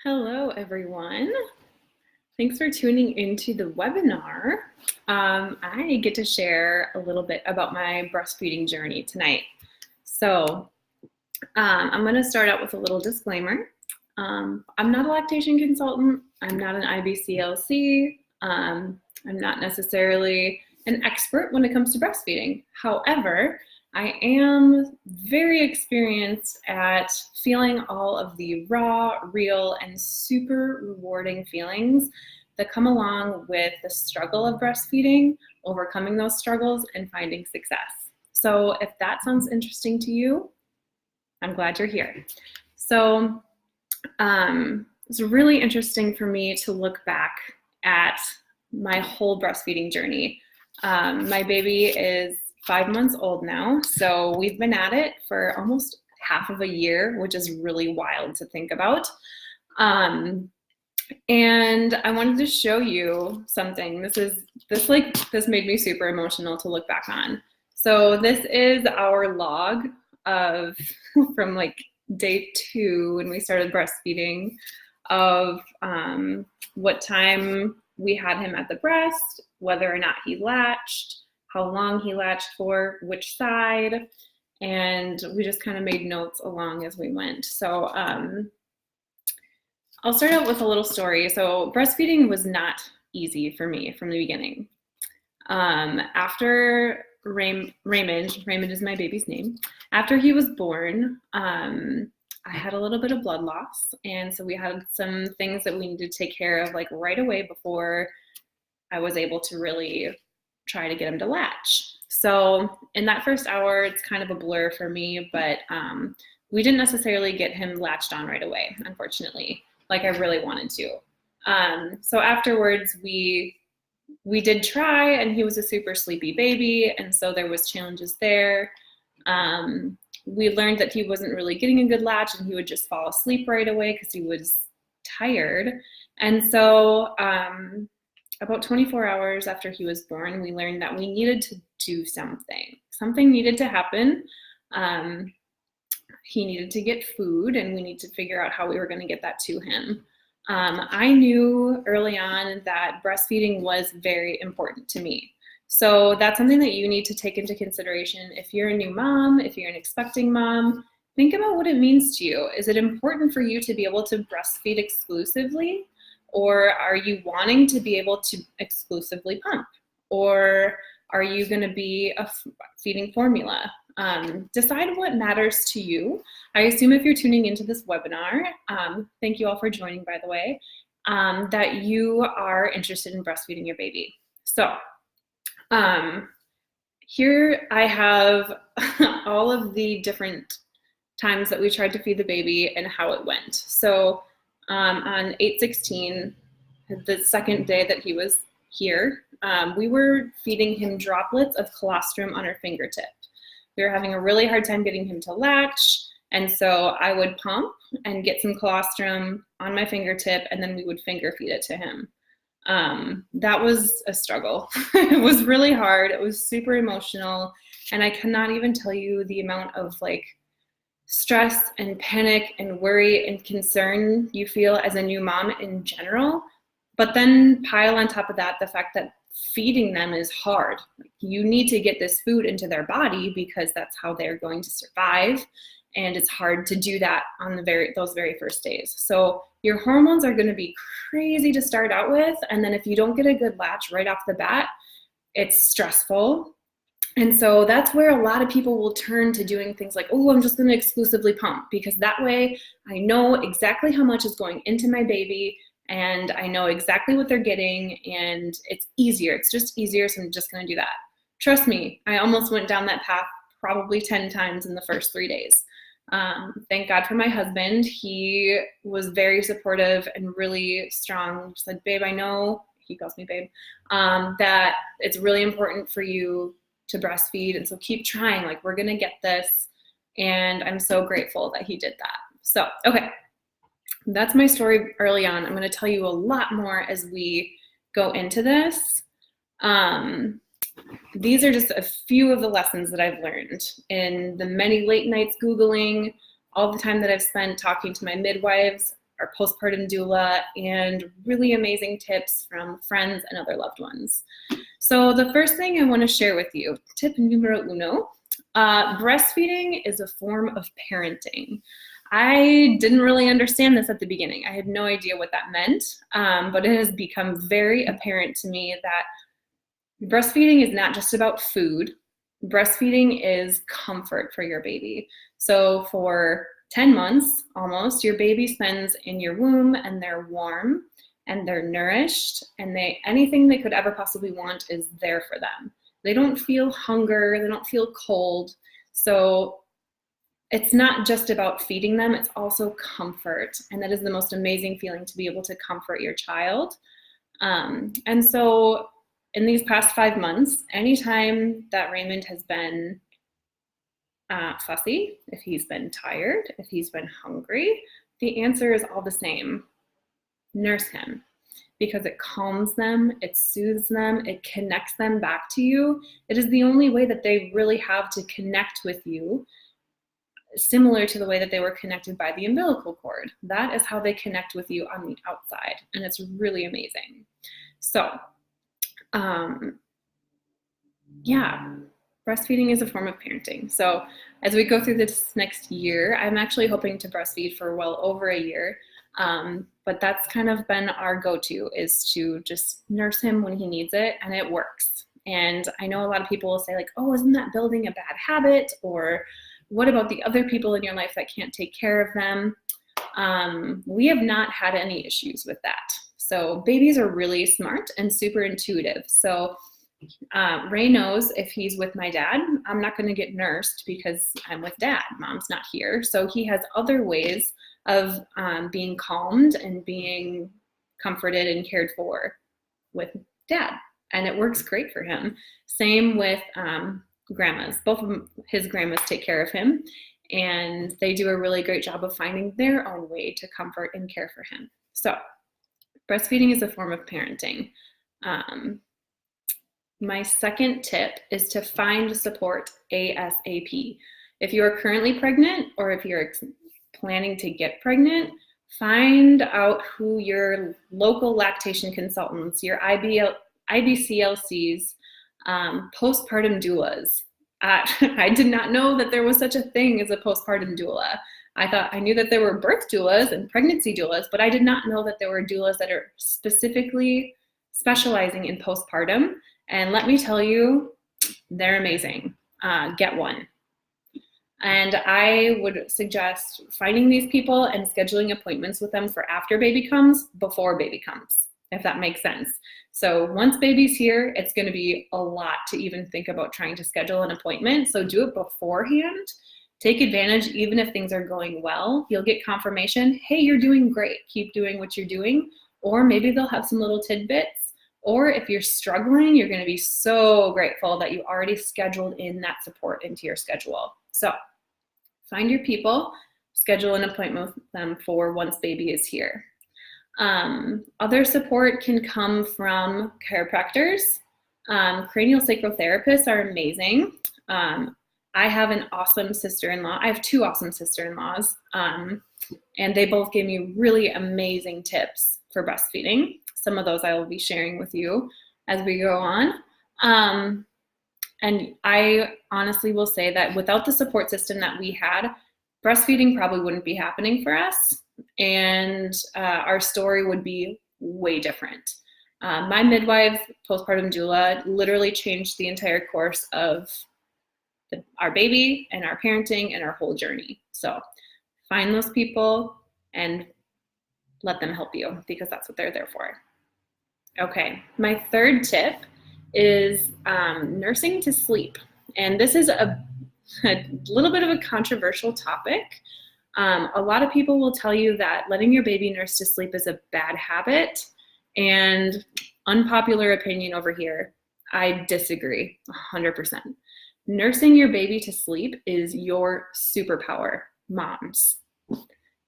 Hello, everyone. Thanks for tuning into the webinar. I get to share a little bit about my breastfeeding journey tonight. So I'm going to start out with a little disclaimer. I'm not a lactation consultant. I'm not an IBCLC. I'm not necessarily an expert when it comes to breastfeeding. However, I am very experienced at feeling all of the raw, real, and super rewarding feelings that come along with the struggle of breastfeeding, overcoming those struggles, and finding success. So if that sounds interesting to you, I'm glad you're here. So it's really interesting for me to look back at my whole breastfeeding journey. My baby is 5 months old now, so we've been at it for almost half of a year, which is really wild to think about. And I wanted to show you something. This made me super emotional to look back on. So this is our log of from like day 2 when we started breastfeeding of what time we had him at the breast, whether or not he latched, how long he latched for, which side, and we just kind of made notes along as we went. So I'll start out with a little story. So breastfeeding was not easy for me from the beginning. After Raymond is my baby's name, after he was born, I had a little bit of blood loss, and so we had some things that we needed to take care of like right away before I was able to really try to get him to latch. So in that first hour, it's kind of a blur for me, but we didn't necessarily get him latched on right away, unfortunately, like I really wanted to. So afterwards, we did try, and he was a super sleepy baby, and so there was challenges there. We learned that he wasn't really getting a good latch, and he would just fall asleep right away because he was tired. And so about 24 hours after he was born, we learned that we needed to do something. Something needed to happen. He needed to get food, and we needed to figure out how we were going to get that to him. I knew early on that breastfeeding was very important to me. So that's something that you need to take into consideration. If you're a new mom, if you're an expecting mom, think about what it means to you. Is it important for you to be able to breastfeed exclusively? Or are you wanting to be able to exclusively pump? Or are you going to be a feeding formula? Decide what matters to you. I assume if you're tuning into this webinar, thank you all for joining, by the way, that you are interested in breastfeeding your baby. So here I have all of the different times that we tried to feed the baby and how it went. So on 8/16, the second day that he was here, we were feeding him droplets of colostrum on our fingertip. We were having a really hard time getting him to latch, and so I would pump and get some colostrum on my fingertip, and then we would finger feed it to him. That was a struggle. It was really hard. It was super emotional, and I cannot even tell you the amount of like stress and panic and worry and concern you feel as a new mom in general, but then pile on top of that the fact that feeding them is hard. You need to get this food into their body because that's how they're going to survive, and it's hard to do that on those very first days. So your hormones are going to be crazy to start out with, and then if you don't get a good latch right off the bat, it's stressful. And so that's where a lot of people will turn to doing things like, oh, I'm just going to exclusively pump, because that way I know exactly how much is going into my baby, and I know exactly what they're getting, and it's easier. It's just easier, so I'm just going to do that. Trust me, I almost went down that path probably 10 times in the first 3 days. Thank God for my husband. He was very supportive and really strong. He said, babe, I know, he calls me babe, that it's really important for you to breastfeed, and so keep trying, like we're gonna get this. And I'm so grateful that he did that. So okay, that's my story early on. I'm going to tell you a lot more as we go into this. These are just a few of the lessons that I've learned in the many late nights Googling, all the time that I've spent talking to my midwives our postpartum doula, and really amazing tips from friends and other loved ones. So the first thing I want to share with you, tip numero uno, breastfeeding is a form of parenting. I didn't really understand this at the beginning. I had no idea what that meant, but it has become very apparent to me that breastfeeding is not just about food. Breastfeeding is comfort for your baby. So for 10 months almost, your baby spends in your womb and they're warm and they're nourished, and anything they could ever possibly want is there for them. They don't feel hunger, they don't feel cold. So it's not just about feeding them, it's also comfort. And that is the most amazing feeling, to be able to comfort your child. And so in these past 5 months, anytime that Raymond has been fussy, if he's been tired, if he's been hungry, the answer is all the same. Nurse him, because it calms them, it soothes them, it connects them back to you. It is the only way that they really have to connect with you, similar to the way that they were connected by the umbilical cord. That is how they connect with you on the outside, and it's really amazing. So, yeah, breastfeeding is a form of parenting. So as we go through this next year, I'm actually hoping to breastfeed for well over a year. But that's kind of been our go-to, is to just nurse him when he needs it, and it works. And I know a lot of people will say like, oh, isn't that building a bad habit? Or what about the other people in your life that can't take care of them? We have not had any issues with that. So babies are really smart and super intuitive. So Ray knows if he's with my dad, I'm not going to get nursed because I'm with dad. Mom's not here. So he has other ways of being calmed and being comforted and cared for with dad. And it works great for him. Same with grandmas. Both of his grandmas take care of him, and they do a really great job of finding their own way to comfort and care for him. So breastfeeding is a form of parenting. My second tip is to find support ASAP. If you are currently pregnant, or if you're planning to get pregnant, find out who your local lactation consultants, your IBCLCs, postpartum doulas. I did not know that there was such a thing as a postpartum doula. I knew that there were birth doulas and pregnancy doulas, but I did not know that there were doulas that are specifically specializing in postpartum. And let me tell you, they're amazing. Get one. And I would suggest finding these people and scheduling appointments with them for after baby comes, before baby comes, if that makes sense. So once baby's here, it's going to be a lot to even think about trying to schedule an appointment. So do it beforehand. Take advantage, even if things are going well. You'll get confirmation, hey, you're doing great. Keep doing what you're doing. Or maybe they'll have some little tidbits. Or if you're struggling, you're going to be so grateful that you already scheduled in that support into your schedule. So find your people, schedule an appointment with them for once baby is here. Other support can come from chiropractors. Cranial sacral therapists are amazing. I have an awesome sister-in-law. I have two awesome sister-in-laws, and they both gave me really amazing tips for breastfeeding. Some of those I will be sharing with you as we go on. And I honestly will say that without the support system that we had, breastfeeding probably wouldn't be happening for us, and our story would be way different. My midwife, postpartum doula, literally changed the entire course of our baby and our parenting and our whole journey. So find those people and let them help you, because that's what they're there for. Okay, my third tip is nursing to sleep. And this is a little bit of a controversial topic. A lot of people will tell you that letting your baby nurse to sleep is a bad habit, and unpopular opinion over here, I disagree 100%. Nursing your baby to sleep is your superpower, moms.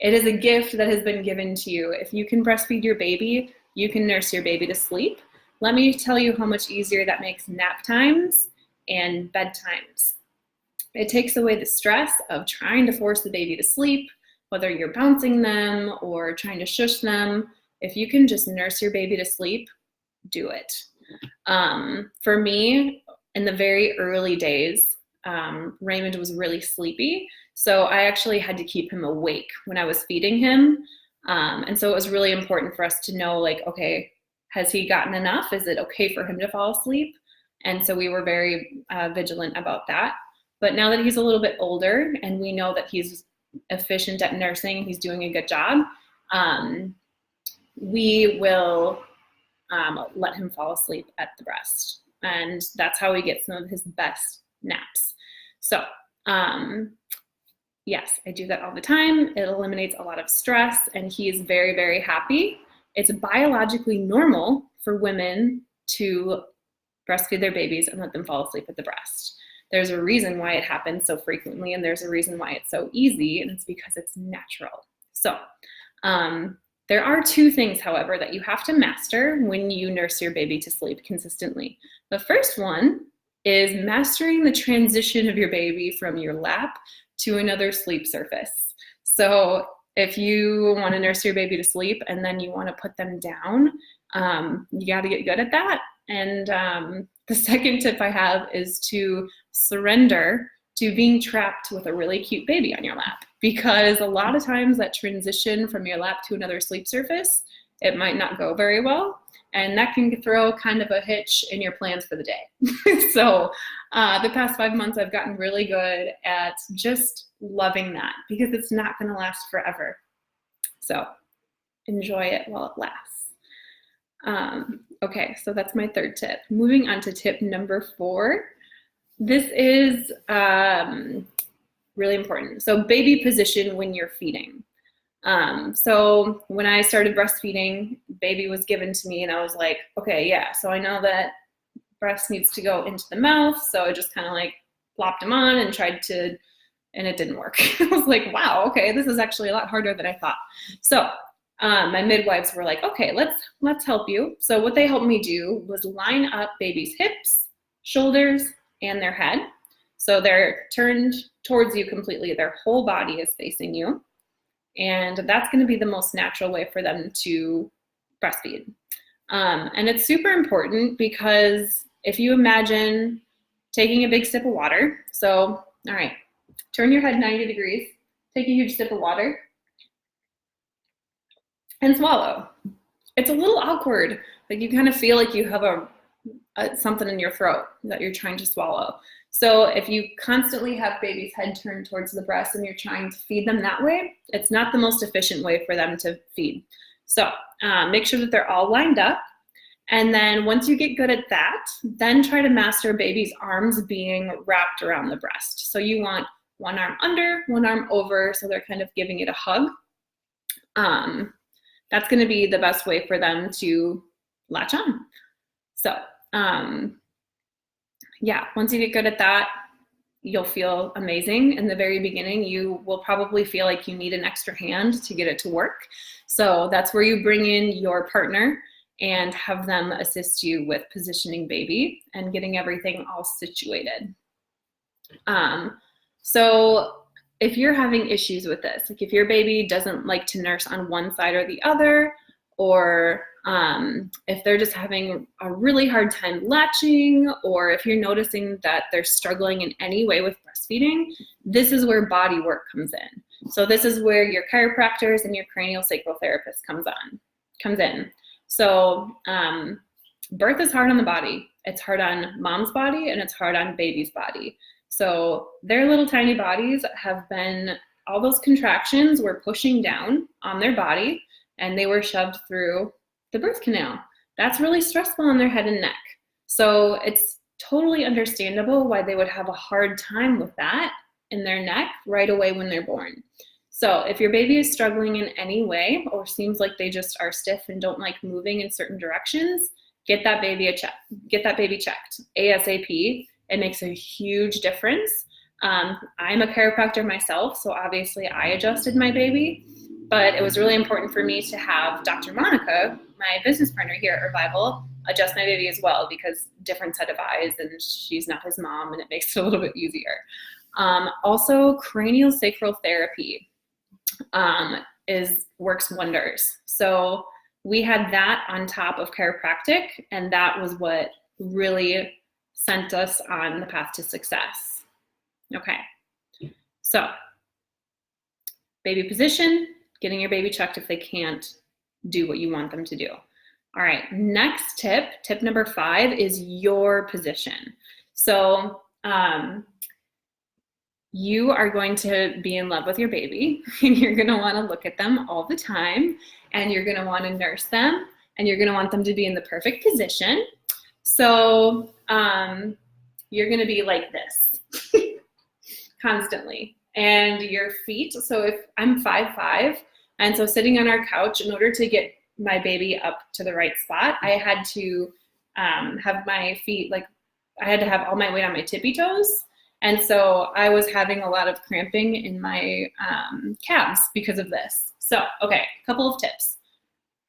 It is a gift that has been given to you. If you can breastfeed your baby, you can nurse your baby to sleep. Let me tell you how much easier that makes nap times and bedtimes. It takes away the stress of trying to force the baby to sleep, whether you're bouncing them or trying to shush them, if you can just nurse your baby to sleep, do it. For me, in the very early days, Raymond was really sleepy. So I actually had to keep him awake when I was feeding him. And so it was really important for us to know, like, okay, has he gotten enough? Is it okay for him to fall asleep? And so we were very vigilant about that. But now that he's a little bit older and we know that he's efficient at nursing, he's doing a good job, we will let him fall asleep at the breast. And that's how we get some of his best naps. So yes, I do that all the time. It eliminates a lot of stress, and he is very, very happy. It's biologically normal for women to breastfeed their babies and let them fall asleep at the breast. There's a reason why it happens so frequently, and there's a reason why it's so easy, and it's because it's natural. So there are two things, however, that you have to master when you nurse your baby to sleep consistently. The first one is mastering the transition of your baby from your lap to another sleep surface. So if you want to nurse your baby to sleep and then you want to put them down, you got to get good at that. And the second tip I have is to surrender to being trapped with a really cute baby on your lap, because a lot of times that transition from your lap to another sleep surface, it might not go very well, and that can throw kind of a hitch in your plans for the day. So the past 5 months, I've gotten really good at just loving that, because it's not going to last forever. So enjoy it while it lasts. Okay, so that's my third tip. Moving on to tip number 4. This is really important. So baby position when you're feeding. So when I started breastfeeding, baby was given to me and I was like, okay, yeah, so I know that breast needs to go into the mouth. So I just kind of like plopped him on and tried to, and it didn't work. I was like, wow, okay, this is actually a lot harder than I thought. So my midwives were like, okay, let's help you. So what they helped me do was line up baby's hips, shoulders, and their head. So they're turned towards you completely. Their whole body is facing you. And that's going to be the most natural way for them to breastfeed. And it's super important, because if you imagine taking a big sip of water, so, all right, turn your head 90 degrees, take a huge sip of water, and swallow. It's a little awkward. Like you kind of feel like you have something in your throat that you're trying to swallow. So if you constantly have baby's head turned towards the breast and you're trying to feed them that way, it's not the most efficient way for them to feed. So make sure that they're all lined up. And then once you get good at that, then try to master baby's arms being wrapped around the breast. So you want one arm under, one arm over, so they're kind of giving it a hug. That's going to be the best way for them to latch on. So yeah, once you get good at that, you'll feel amazing. In the very beginning, you will probably feel like you need an extra hand to get it to work. So that's where you bring in your partner and have them assist you with positioning baby and getting everything all situated. So if you're having issues with this, like if your baby doesn't like to nurse on one side or the other, or if they're just having a really hard time latching, or if you're noticing that they're struggling in any way with breastfeeding, this is where body work comes in. So this is where your chiropractors and your craniosacral therapist comes in. So birth is hard on the body. It's hard on mom's body and it's hard on baby's body. So their little tiny bodies have been, all those contractions were pushing down on their body, and they were shoved through the birth canal. That's really stressful on their head and neck. So it's totally understandable why they would have a hard time with that in their neck right away when they're born. So if your baby is struggling in any way, or seems like they just are stiff and don't like moving in certain directions, get that baby checked ASAP. It makes a huge difference. I'm a chiropractor myself, so obviously I adjusted my baby, but it was really important for me to have Dr. Monica, my business partner here at Revival, adjust my baby as well, because different set of eyes and she's not his mom, and it makes it a little bit easier. Also, craniosacral therapy. works wonders. So we had that on top of chiropractic, and that was what really sent us on the path to success. Okay, so baby position, getting your baby checked if they can't do what you want them to do. All right, next tip number 5 is your position. So you are going to be in love with your baby, and you're going to want to look at them all the time, and you're going to want to nurse them, and you're going to want them to be in the perfect position. So you're going to be like this constantly. And your feet, so if I'm 5'5", and so sitting on our couch, in order to get my baby up to the right spot, I had to have my feet, like I had to have all my weight on my tippy toes. And so I was having a lot of cramping in my calves because of this. So, okay, a couple of tips.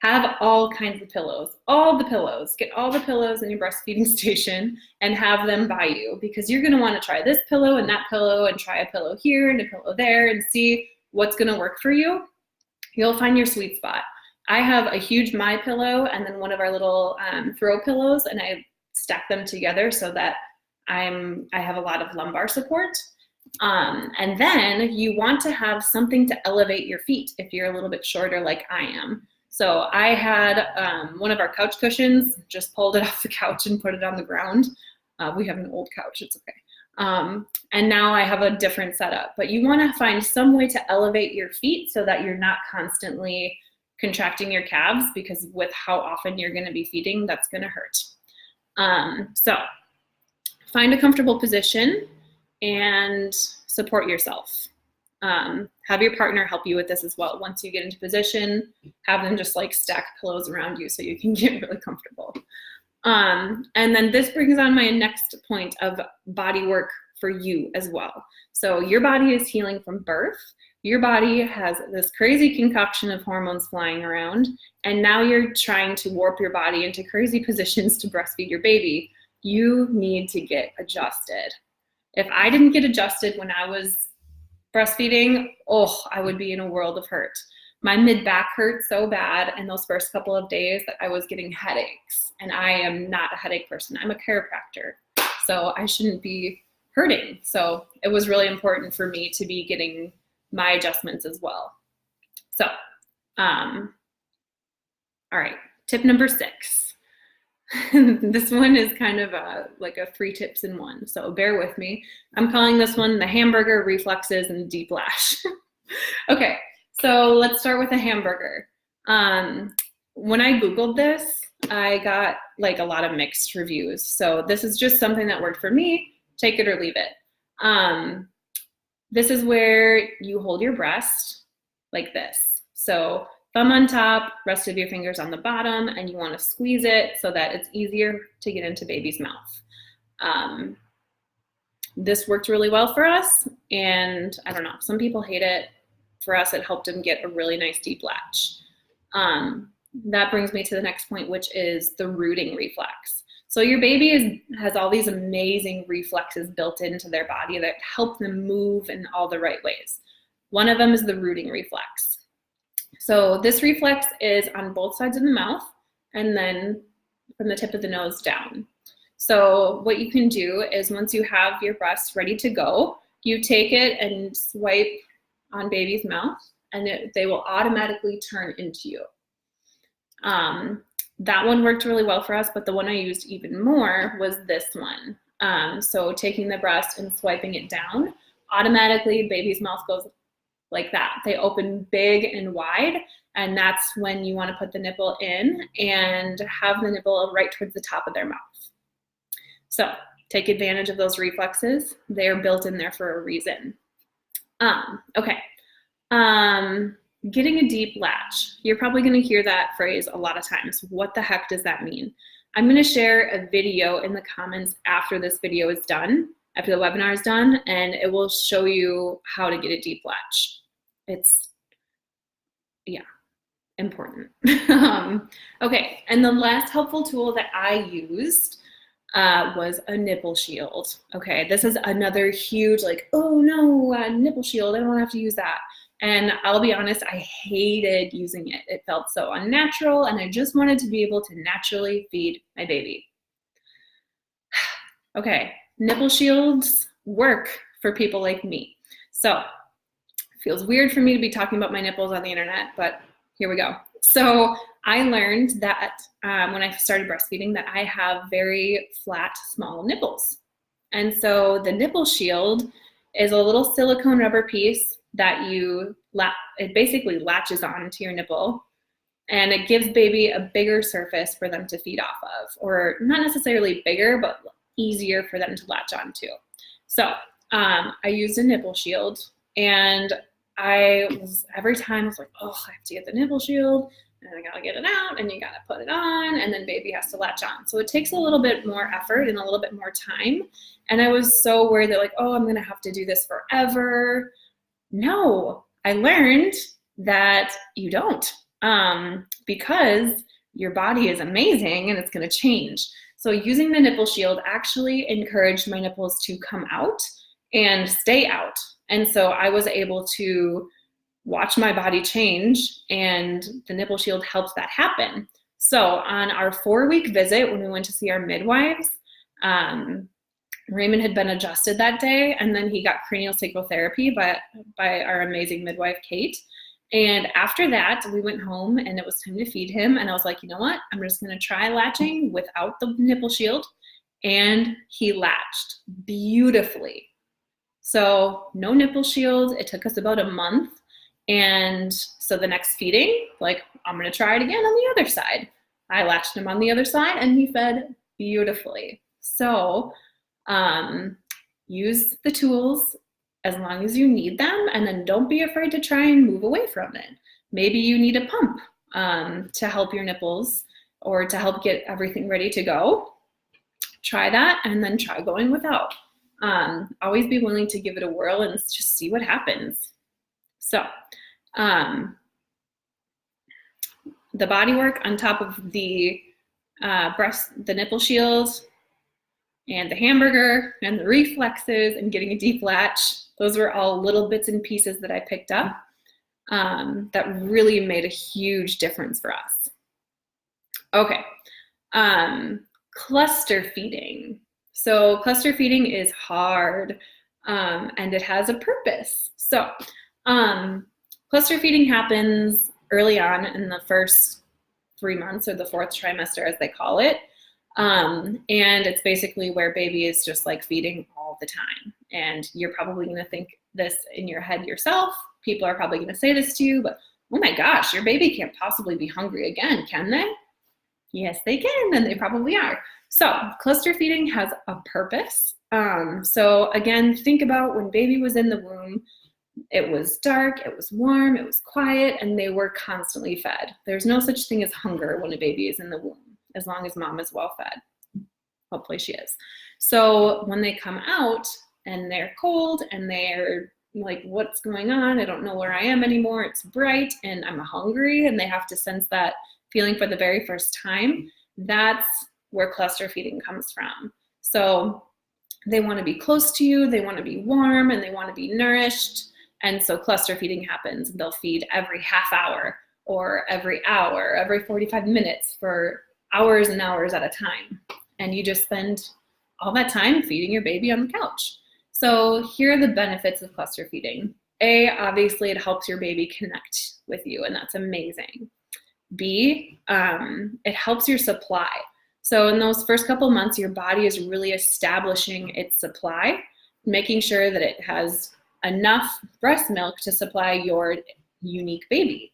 Have all kinds of pillows, all the pillows. Get all the pillows in your breastfeeding station and have them by you, because you're gonna wanna try this pillow and that pillow and try a pillow here and a pillow there and see what's gonna work for you. You'll find your sweet spot. I have a huge My Pillow and then one of our little throw pillows, and I stack them together so that I have a lot of lumbar support. And then you want to have something to elevate your feet if you're a little bit shorter like I am. So I had one of our couch cushions, just pulled it off the couch and put it on the ground. We have an old couch, it's okay. And now I have a different setup, but you want to find some way to elevate your feet so that you're not constantly contracting your calves, because with how often you're going to be feeding, that's going to hurt. So find a comfortable position and support yourself. Have your partner help you with this as well. Once you get into position, have them just like stack pillows around you so you can get really comfortable. And then this brings on my next point of body work for you as well. So your body is healing from birth. Your body has this crazy concoction of hormones flying around, and now you're trying to warp your body into crazy positions to breastfeed your baby. You need to get adjusted. If I didn't get adjusted when I was breastfeeding, I would be in a world of hurt. My mid-back hurt so bad in those first couple of days that I was getting headaches, and I am not a headache person. I'm a chiropractor, so I shouldn't be hurting. So it was really important for me to be getting my adjustments as well. So, all right, tip number 6. This one is kind of like a 3 tips in one, so bear with me. I'm calling this one the Hamburger, Reflexes, and Deep Lash. Okay, so let's start with a Hamburger. When I Googled this, I got like a lot of mixed reviews. So this is just something that worked for me. Take it or leave it. This is where you hold your breast like this. So thumb on top, rest of your fingers on the bottom, and you want to squeeze it so that it's easier to get into baby's mouth. This worked really well for us, and I don't know, some people hate it. For us, it helped them get a really nice deep latch. That brings me to the next point, which is the rooting reflex. So your baby has all these amazing reflexes built into their body that help them move in all the right ways. One of them is the rooting reflex. So this reflex is on both sides of the mouth and then from the tip of the nose down. So what you can do is once you have your breast ready to go, you take it and swipe on baby's mouth, and they will automatically turn into you. That one worked really well for us, but the one I used even more was this one. So taking the breast and swiping it down, automatically baby's mouth goes like that. They open big and wide, and that's when you want to put the nipple in and have the nipple right towards the top of their mouth. So take advantage of those reflexes. They are built in there for a reason. Okay. Getting a deep latch. You're probably going to hear that phrase a lot of times. What the heck does that mean? I'm going to share a video in the comments after this video is done, after the webinar is done, and it will show you how to get a deep latch. It's, yeah, important. Okay, and the last helpful tool that I used was a nipple shield. Okay, this is another huge, like, oh no, nipple shield, I don't have to use that. And I'll be honest, I hated using it. It felt so unnatural, and I just wanted to be able to naturally feed my baby. Okay, nipple shields work for people like me. So it feels weird for me to be talking about my nipples on the internet, but here we go. So I learned that when I started breastfeeding that I have very flat, small nipples. And so the nipple shield is a little silicone rubber piece that it basically latches onto your nipple, and it gives baby a bigger surface for them to feed off of, or not necessarily bigger, but easier for them to latch onto. So I used a nipple shield, and every time I was like, oh, I have to get the nipple shield, and I gotta get it out, and you gotta put it on, and then baby has to latch on. So it takes a little bit more effort and a little bit more time. And I was so worried that, like, oh, I'm gonna have to do this forever. No, I learned that you don't, because your body is amazing and it's gonna change. So using the nipple shield actually encouraged my nipples to come out and stay out. And so I was able to watch my body change, and the nipple shield helped that happen. So on our 4-week visit, when we went to see our midwives, Raymond had been adjusted that day, and then he got cranial sacral therapy by our amazing midwife, Kate. And after that, we went home, and it was time to feed him. And I was like, you know what? I'm just going to try latching without the nipple shield. And he latched beautifully. So no nipple shield. It took us about a month. And so the next feeding, like, I'm going to try it again on the other side. I latched him on the other side, and he fed beautifully. So use the tools as long as you need them, and then don't be afraid to try and move away from it. Maybe you need a pump to help your nipples, or to help get everything ready to go. Try that, and then try going without. Always be willing to give it a whirl and just see what happens. So the body work on top of the nipple shield, and the Hamburger, and the Reflexes, and getting a deep latch. Those were all little bits and pieces that I picked up that really made a huge difference for us. Okay, cluster feeding. So cluster feeding is hard, and it has a purpose. So cluster feeding happens early on in the first 3 months, or the 4th trimester, as they call it. And it's basically where baby is just like feeding all the time. And you're probably going to think this in your head yourself. People are probably going to say this to you, but oh my gosh, your baby can't possibly be hungry again, can they? Yes, they can, and they probably are. So cluster feeding has a purpose. So again, think about when baby was in the womb. It was dark, it was warm, it was quiet, and they were constantly fed. There's no such thing as hunger when a baby is in the womb, as long as mom is well fed. Hopefully she is. So when they come out and they're cold and they're like, what's going on? I don't know where I am anymore. It's bright and I'm hungry, and they have to sense that feeling for the very first time. That's where cluster feeding comes from. So they want to be close to you, they want to be warm, and they want to be nourished. And so cluster feeding happens. They'll feed every half hour, or every hour, every 45 minutes for hours and hours at a time. And you just spend all that time feeding your baby on the couch. So here are the benefits of cluster feeding. A, obviously it helps your baby connect with you, and that's amazing. B, it helps your supply. So in those first couple months, your body is really establishing its supply, making sure that it has enough breast milk to supply your unique baby.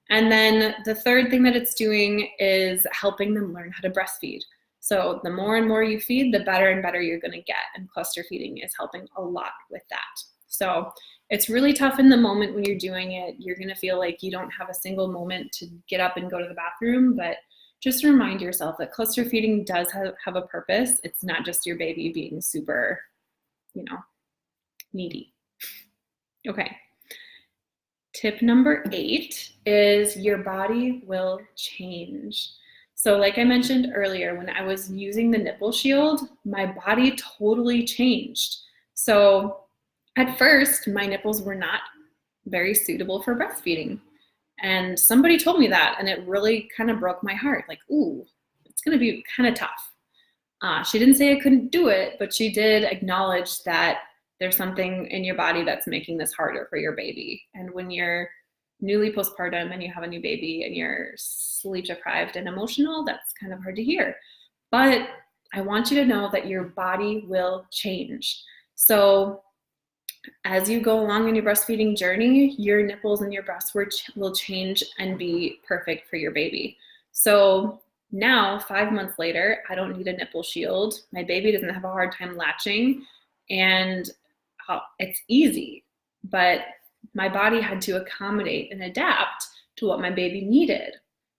And then the third thing that it's doing is helping them learn how to breastfeed. So the more and more you feed, the better and better you're going to get. And cluster feeding is helping a lot with that. So it's really tough in the moment when you're doing it. You're going to feel like you don't have a single moment to get up and go to the bathroom, but just remind yourself that cluster feeding does have a purpose. It's not just your baby being super, needy. Okay. Tip number 8 is your body will change. So like I mentioned earlier, when I was using the nipple shield, my body totally changed. So at first, my nipples were not very suitable for breastfeeding. And somebody told me that, and it really kind of broke my heart. Like, ooh, it's going to be kind of tough. She didn't say I couldn't do it, but she did acknowledge that there's something in your body that's making this harder for your baby. And when you're newly postpartum and you have a new baby and you're sleep deprived and emotional, that's kind of hard to hear. But I want you to know that your body will change. So as you go along in your breastfeeding journey, your nipples and your breasts will change and be perfect for your baby. So now, 5 months later, I don't need a nipple shield. My baby doesn't have a hard time latching, and it's easy. But my body had to accommodate and adapt to what my baby needed.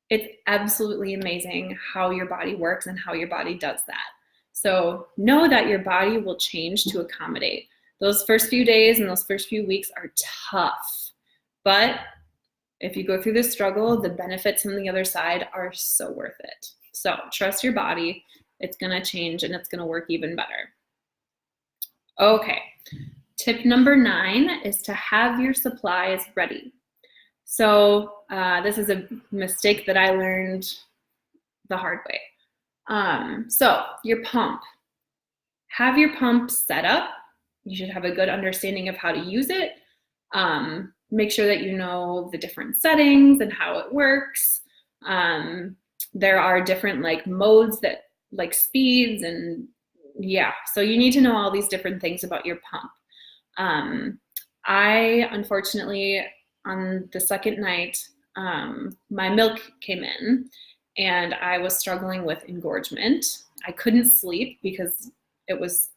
It's absolutely amazing how your body works and how your body does that. So know that your body will change to accommodate. Those first few days and those first few weeks are tough, but if you go through this struggle, the benefits on the other side are so worth it. So trust your body. It's going to change and it's going to work even better. Okay. Tip number 9 is to have your supplies ready. So this is a mistake that I learned the hard way. So your pump. Have your pump set up. You should have a good understanding of how to use it. Make sure that you know the different settings and how it works. There are different modes that speeds and so you need to know all these different things about your pump. I unfortunately on the second night, my milk came in and I was struggling with engorgement. I couldn't sleep because it was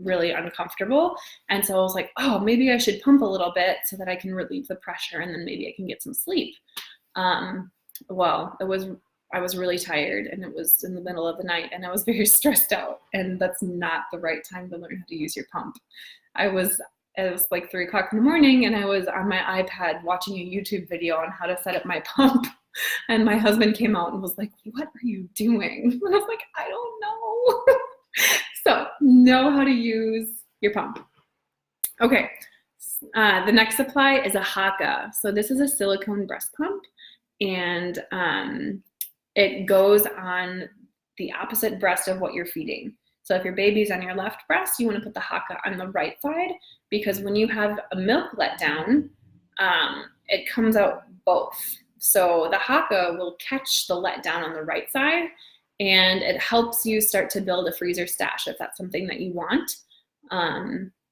really uncomfortable. And so I was like, oh, maybe I should pump a little bit so that I can relieve the pressure and then maybe I can get some sleep. Well, I was really tired and it was in the middle of the night and I was very stressed out, and that's not the right time to learn how to use your pump. It was 3 o'clock in the morning and I was on my iPad watching a YouTube video on how to set up my pump. And my husband came out and was like, what are you doing? And I was like, I don't know. So know how to use your pump. Okay, the next supply is a Haka. So this is a silicone breast pump, and it goes on the opposite breast of what you're feeding. So if your baby's on your left breast, you want to put the Haka on the right side, because when you have a milk letdown, it comes out both. So the Haka will catch the letdown on the right side, and it helps you start to build a freezer stash if that's something that you want.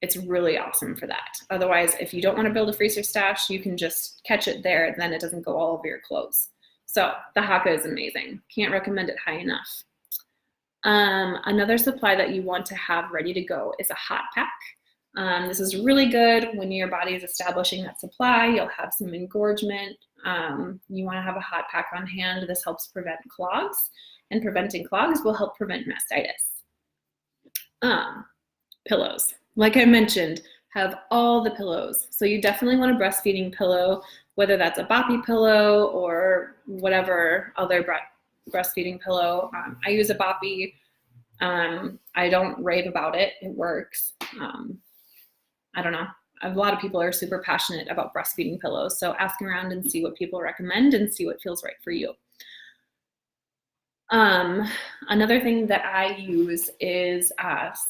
It's really awesome for that. Otherwise, if you don't want to build a freezer stash, you can just catch it there and then it doesn't go all over your clothes. So the Haka is amazing. Can't recommend it high enough. Another supply that you want to have ready to go is a hot pack. This is really good when your body is establishing that supply. You'll have some engorgement. You want to have a hot pack on hand. This helps prevent clogs, and preventing clogs will help prevent mastitis. Pillows. Like I mentioned, have all the pillows. So you definitely want a breastfeeding pillow, whether that's a boppy pillow or whatever other breastfeeding pillow. I use a boppy. I don't rave about it. It works. I don't know. A lot of people are super passionate about breastfeeding pillows. So ask around and see what people recommend and see what feels right for you. Another thing that I use is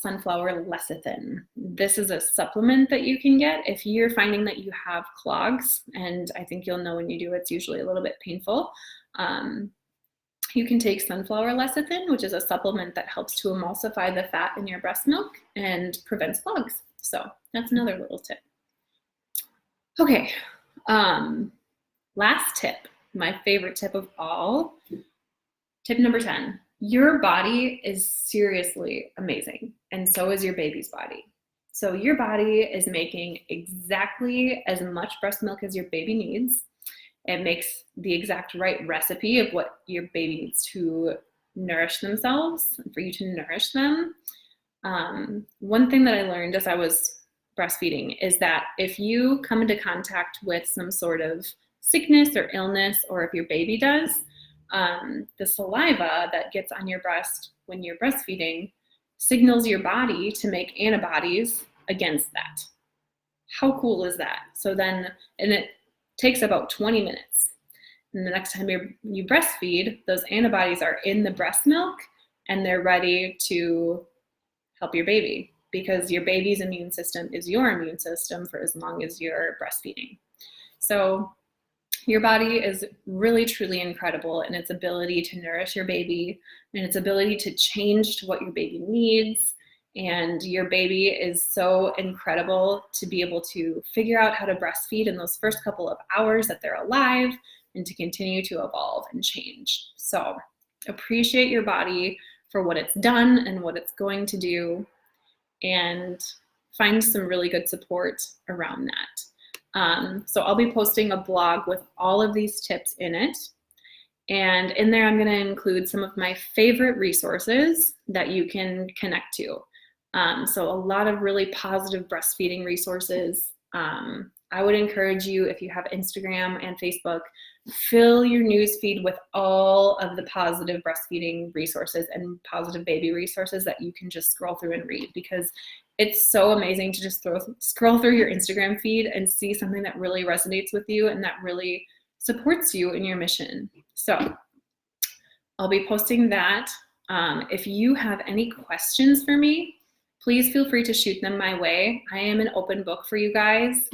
sunflower lecithin. This is a supplement that you can get if you're finding that you have clogs, and I think you'll know when you do, it's usually a little bit painful. You can take sunflower lecithin, which is a supplement that helps to emulsify the fat in your breast milk and prevents clogs. So that's another little tip. Okay, last tip, my favorite tip of all. Tip number 10, your body is seriously amazing, and so is your baby's body. So your body is making exactly as much breast milk as your baby needs. It makes the exact right recipe of what your baby needs to nourish themselves, for you to nourish them. One thing that I learned as I was breastfeeding is that if you come into contact with some sort of sickness or illness, or if your baby does, the saliva that gets on your breast when you're breastfeeding signals your body to make antibodies against that. How cool is that? So then, and it takes about 20 minutes. And the next time you breastfeed, those antibodies are in the breast milk and they're ready to help your baby, because your baby's immune system is your immune system for as long as you're breastfeeding. So your body is really, truly incredible in its ability to nourish your baby and its ability to change to what your baby needs. And your baby is so incredible to be able to figure out how to breastfeed in those first couple of hours that they're alive and to continue to evolve and change. So appreciate your body for what it's done and what it's going to do, and find some really good support around that. So I'll be posting a blog with all of these tips in it. And in there, I'm going to include some of my favorite resources that you can connect to. So a lot of really positive breastfeeding resources. I would encourage you, if you have Instagram and Facebook, fill your newsfeed with all of the positive breastfeeding resources and positive baby resources that you can just scroll through and read, because it's so amazing to just scroll through your Instagram feed and see something that really resonates with you and that really supports you in your mission. So I'll be posting that. If you have any questions for me, please feel free to shoot them my way. I am an open book for you guys.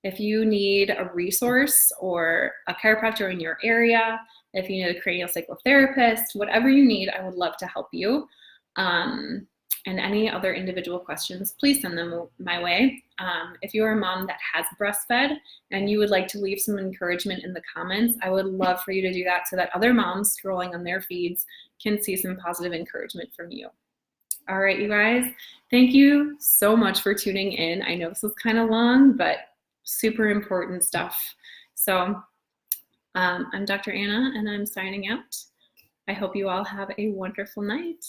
If you need a resource or a chiropractor in your area, if you need a cranial psychotherapist, whatever you need, I would love to help you. And any other individual questions, please send them my way. If you're a mom that has breastfed and you would like to leave some encouragement in the comments, I would love for you to do that so that other moms scrolling on their feeds can see some positive encouragement from you. All right, you guys, thank you so much for tuning in. I know this was kind of long, but super important stuff. So I'm Dr. Anna, and I'm signing out. I hope you all have a wonderful night.